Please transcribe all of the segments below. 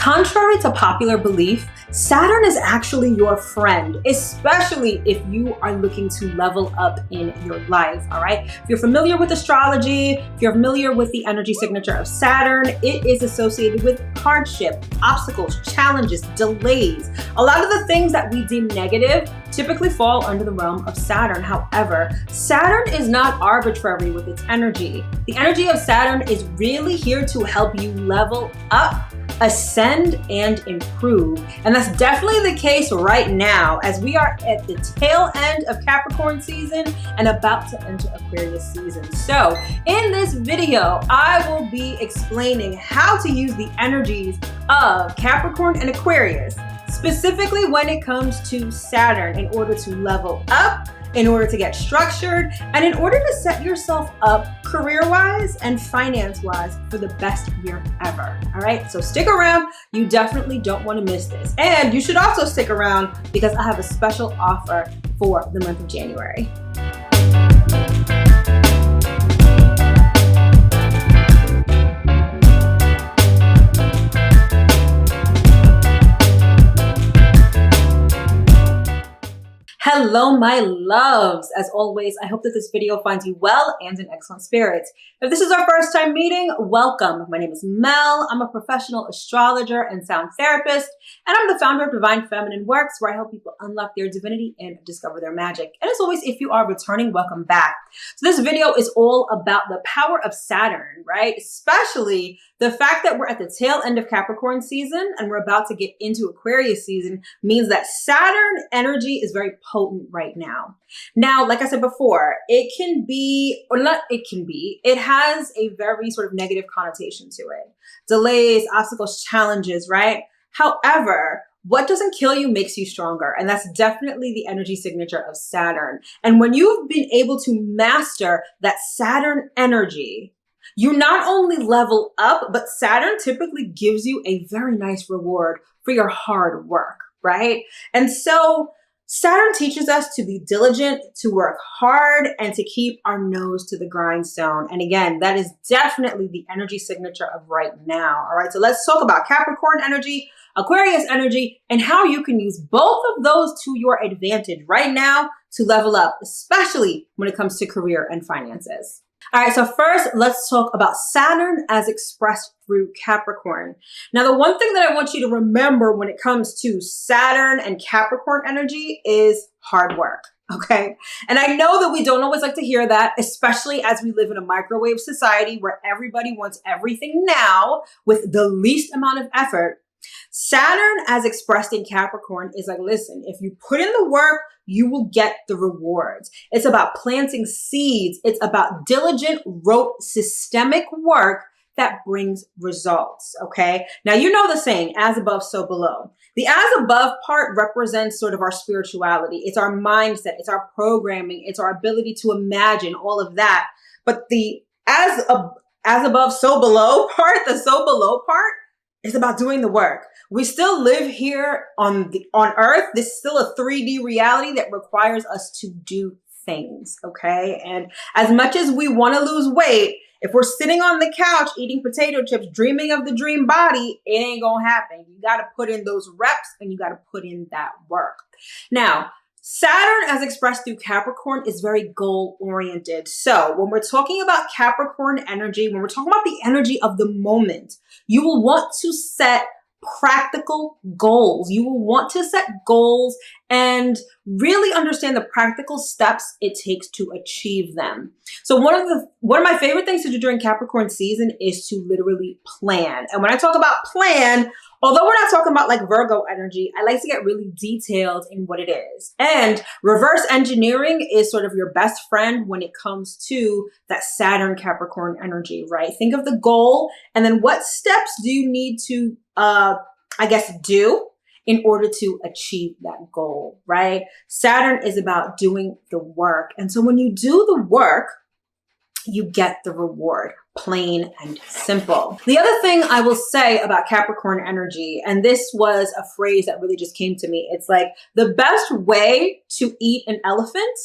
Contrary to popular belief, Saturn is actually your friend, especially if you are looking to level up in your life, all right? If you're familiar with astrology, if you're familiar with the energy signature of Saturn, it is associated with hardship, obstacles, challenges, delays. A lot of the things that we deem negative typically fall under the realm of Saturn. However, Saturn is not arbitrary with its energy. The energy of Saturn is really here to help you level up, ascend, and improve. And that's definitely the case right now as we are at the tail end of Capricorn season and about to enter Aquarius season. So in this video, I will be explaining how to use the energies of Capricorn and Aquarius, specifically when it comes to Saturn, in order to level up, in order to get structured, and in order to set yourself up career-wise and finance-wise for the best year ever. All right, so stick around. You definitely don't want to miss this. And you should also stick around because I have a special offer for the month of January. Hello, my loves. As always, I hope that this video finds you well and in excellent spirits. If this is our first time meeting, welcome. My name is Mel. I'm a professional astrologer and sound therapist, and I'm the founder of Divine Feminine Works, where I help people unlock their divinity and discover their magic. And as always, if you are returning, welcome back. So this video is all about the power of Saturn, right? Especially the fact that we're at the tail end of Capricorn season and we're about to get into Aquarius season means that Saturn energy is very potent right now. Now, like I said before, it can be, or not it can be, it has a very sort of negative connotation to it. Delays, obstacles, challenges, right? However, what doesn't kill you makes you stronger. And that's definitely the energy signature of Saturn. And when you've been able to master that Saturn energy, you not only level up, but Saturn typically gives you a very nice reward for your hard work, right? And so Saturn teaches us to be diligent, to work hard, and to keep our nose to the grindstone. And again, that is definitely the energy signature of right now. All right, so let's talk about Capricorn energy, Aquarius energy, and how you can use both of those to your advantage right now to level up, especially when it comes to career and finances. All right, so first, let's talk about Saturn as expressed through Capricorn. Now, the one thing that I want you to remember when it comes to Saturn and Capricorn energy is hard work, okay? And I know that we don't always like to hear that, especially as we live in a microwave society where everybody wants everything now with the least amount of effort. Saturn, as expressed in Capricorn, is like, listen, if you put in the work, you will get the rewards. It's about planting seeds. It's about diligent, rote, systemic work that brings results, okay? Now, you know the saying, as above, so below. The as above part represents sort of our spirituality. It's our mindset. It's our programming. It's our ability to imagine all of that. But the as above, so below part, the so below part, it's about doing the work. We still live here on Earth. This is still a 3D reality that requires us to do things, okay? And as much as we want to lose weight, if we're sitting on the couch eating potato chips, dreaming of the dream body, it ain't gonna happen. You got to put in those reps and you got to put in that work. Now, Saturn, as expressed through Capricorn, is very goal-oriented. So when we're talking about Capricorn energy, when we're talking about the energy of the moment, you will want to set practical goals. You will want to set goals and really understand the practical steps it takes to achieve them. So one of my favorite things to do during Capricorn season is to literally plan. And when I talk about plan, although we're not talking about like Virgo energy, I like to get really detailed in what it is. And reverse engineering is sort of your best friend when it comes to that Saturn Capricorn energy, right? Think of the goal and then what steps do you need to, do in order to achieve that goal, right? Saturn is about doing the work. And so when you do the work, you get the reward, plain and simple. The other thing I will say about Capricorn energy, and this was a phrase that really just came to me, it's like the best way to eat an elephant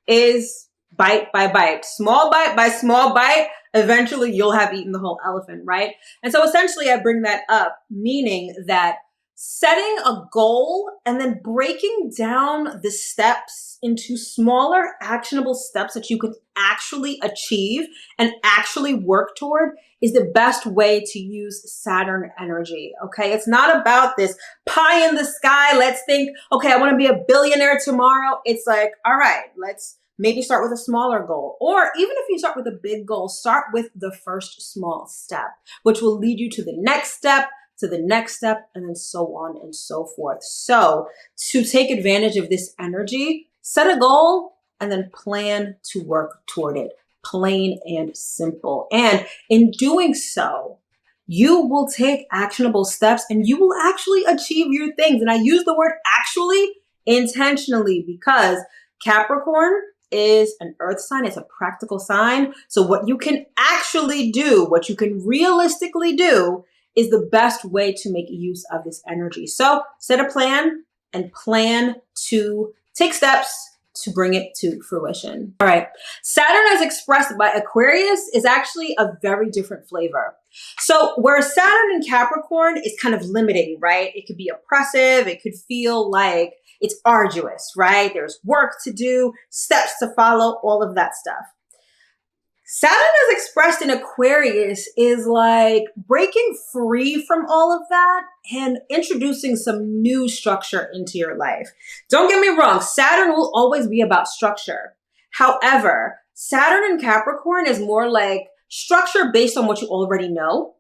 is bite by bite, small bite by small bite, eventually you'll have eaten the whole elephant, right? And so essentially I bring that up, meaning that setting a goal and then breaking down the steps into smaller actionable steps that you can actually achieve and actually work toward is the best way to use Saturn energy, okay? It's not about this pie in the sky. Let's think, okay, I want to be a billionaire tomorrow. It's like, all right, let's maybe start with a smaller goal. Or even if you start with a big goal, start with the first small step, which will lead you to the next step, to the next step, and then so on and so forth. So to take advantage of this energy, set a goal and then plan to work toward it. Plain and simple. And in doing so, you will take actionable steps and you will actually achieve your things. And I use the word actually intentionally because Capricorn is an earth sign. It's a practical sign. So what you can actually do, what you can realistically do, is the best way to make use of this energy. So set a plan and plan to take steps to bring it to fruition. All right. Saturn as expressed by Aquarius is actually a very different flavor. So where Saturn in Capricorn is kind of limiting, right? It could be oppressive. It could feel like it's arduous, right? There's work to do, steps to follow, all of that stuff. Saturn as expressed in Aquarius is like breaking free from all of that and introducing some new structure into your life. Don't get me wrong, Saturn will always be about structure. However, Saturn in Capricorn is more like structure based on what you already know,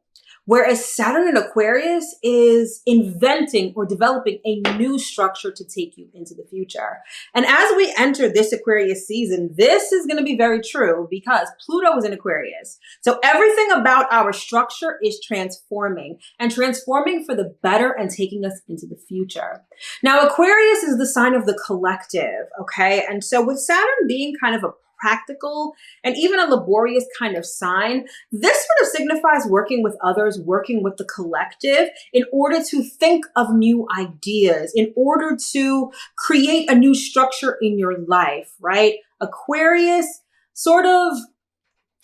whereas Saturn in Aquarius is inventing or developing a new structure to take you into the future. And as we enter this Aquarius season, this is going to be very true because Pluto is in Aquarius. So everything about our structure is transforming and transforming for the better and taking us into the future. Now, Aquarius is the sign of the collective, okay? And so with Saturn being kind of a practical and even a laborious kind of sign, this sort of signifies working with others, working with the collective in order to think of new ideas, in order to create a new structure in your life, right? Aquarius sort of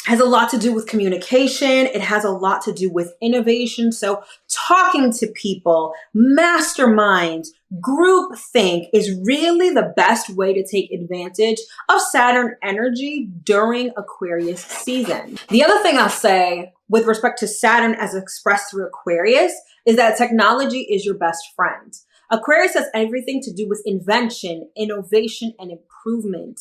has a lot to do with communication. It has a lot to do with innovation. So talking to people, masterminds, groupthink is really the best way to take advantage of Saturn energy during Aquarius season. The other thing I'll say with respect to Saturn as expressed through Aquarius is that technology is your best friend. Aquarius has everything to do with invention, innovation, and improvement.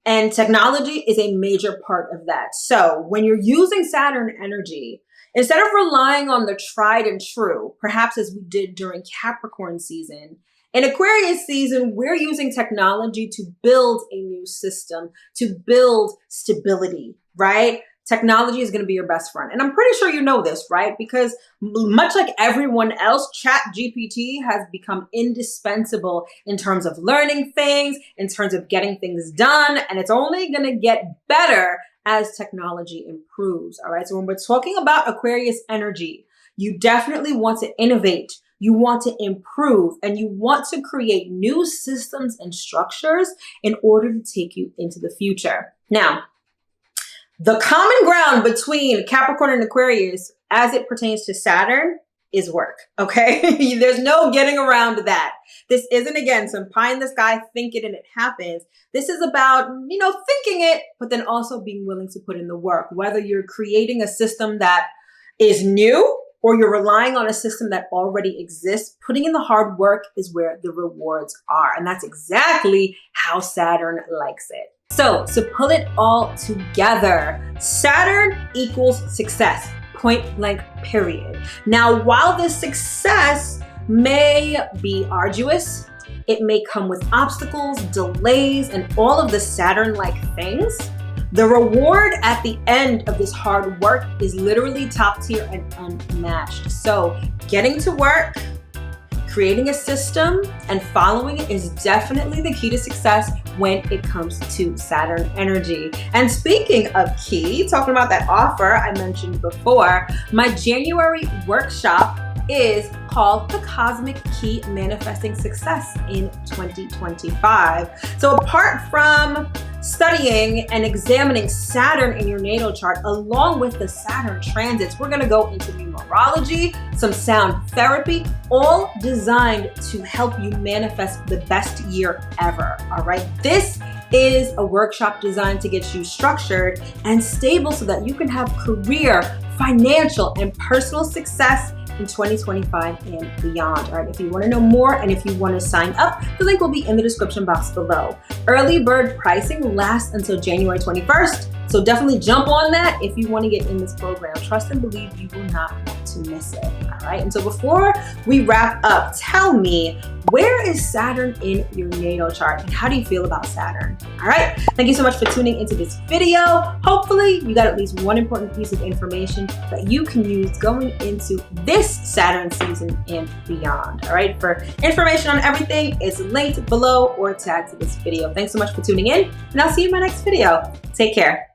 And technology is a major part of that. So when you're using Saturn energy, instead of relying on the tried and true, perhaps as we did during Capricorn season, in Aquarius season, we're using technology to build a new system, to build stability, right? Technology is going to be your best friend. And I'm pretty sure you know this, right? Because much like everyone else, ChatGPT has become indispensable in terms of learning things, in terms of getting things done. And it's only going to get better as technology improves. All right. So when we're talking about Aquarius energy, you definitely want to innovate. You want to improve and you want to create new systems and structures in order to take you into the future. Now, the common ground between Capricorn and Aquarius as it pertains to Saturn is work, okay? There's no getting around that. This isn't, again, some pie in the sky, think it and it happens. This is about, thinking it, but then also being willing to put in the work, whether you're creating a system that is new or you're relying on a system that already exists. Putting in the hard work is where the rewards are. And that's exactly how Saturn likes it. So to pull it all together, Saturn equals success, point blank, period. Now, while this success may be arduous, it may come with obstacles, delays, and all of the Saturn-like things, the reward at the end of this hard work is literally top tier and unmatched. So getting to work, creating a system, and following it is definitely the key to success when it comes to Saturn energy. And speaking of key, talking about that offer I mentioned before, my January workshop is called The Cosmic Key Manifesting Success in 2025. So apart from studying and examining Saturn in your natal chart along with the Saturn transits. We're going to go into numerology, some sound therapy, all designed to help you manifest the best year ever. All right. This is a workshop designed to get you structured and stable so that you can have career, financial, and personal success in 2025 and beyond. All right, if you want to know more and if you want to sign up, the link will be in the description box below. Early bird pricing lasts until January 21st, so definitely jump on that if you want to get in this program. Trust and believe you will not want to miss it. All right, and so before we wrap up, tell me, where is Saturn in your natal chart and how do you feel about Saturn? All right, thank you so much for tuning into this video. Hopefully you got at least one important piece of information that you can use going into this Saturn season and beyond. All right, for information on everything is linked below or tagged to this video. Thanks so much for tuning in, and I'll see you in my next video. Take care.